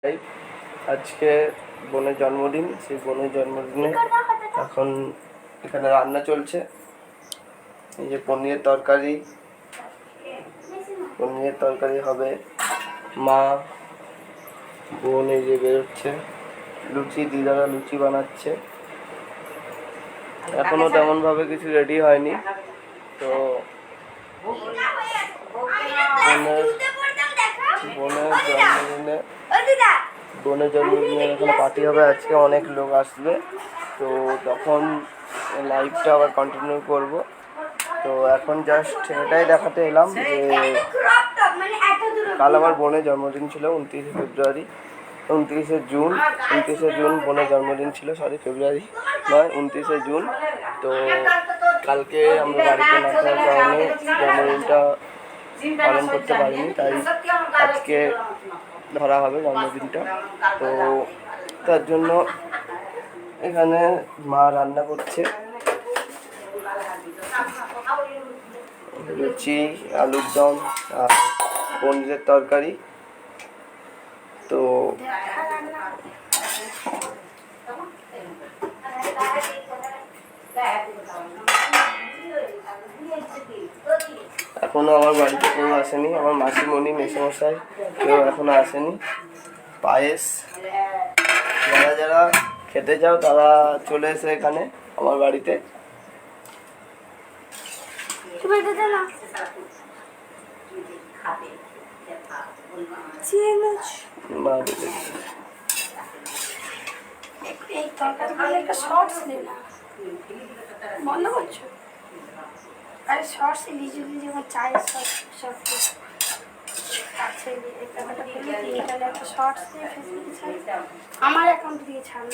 আজকে বোনের জন্মদিন, সেই বোনের জন্মদিনে এখন এখানে রান্না চলছে। এই যে পনিরের তরকারি হবে। মা বোন এই যে বেরোচ্ছে, দিদারা লুচি বানাচ্ছে। এখনো তেমন ভাবে কিছু রেডি হয়নি। তো বোনের জন্মদিনে এখানে পার্টি হবে আজকে, অনেক লোক আসবে। তো তখন লাইভটা আবার কন্টিনিউ করব। তো এখন জাস্ট এটাই দেখাতে এলাম যে কাল আমার বোনের জন্মদিন ছিল 29শে জুন বোনের জন্মদিন ছিল। ফেব্রুয়ারি নয়, 29শে জুন। তো কালকে আমরা বাড়িতে না থাকার কারণে জন্মদিনটা পালন করতে পারিনি, তাই আজকে ধরা হবে জন্মদিনটা। তো তার জন্য এখানে মা রান্না করছে লুচি, আলুর দম আর পনিরের তরকারি। তো এখনো আমার বাড়িতে কেউ আসেনি, আমার মাসিমণি মেসোমশাই কেউ এখনো আসেনি। পায়েস যারা যারা খেতে চাও তারা চলে এসে এখানে আমার বাড়িতে। বন্ধ করছো? আরে শর্টস লিজু যখন চাই শর্টস আচ্ছা এই ক্যামেরাটা খুলে দিয়ে একটা শর্টস দিয়ে ফেসবুকে ছাড়ি, আমার অ্যাকাউন্ট দিয়ে ছাড়ি।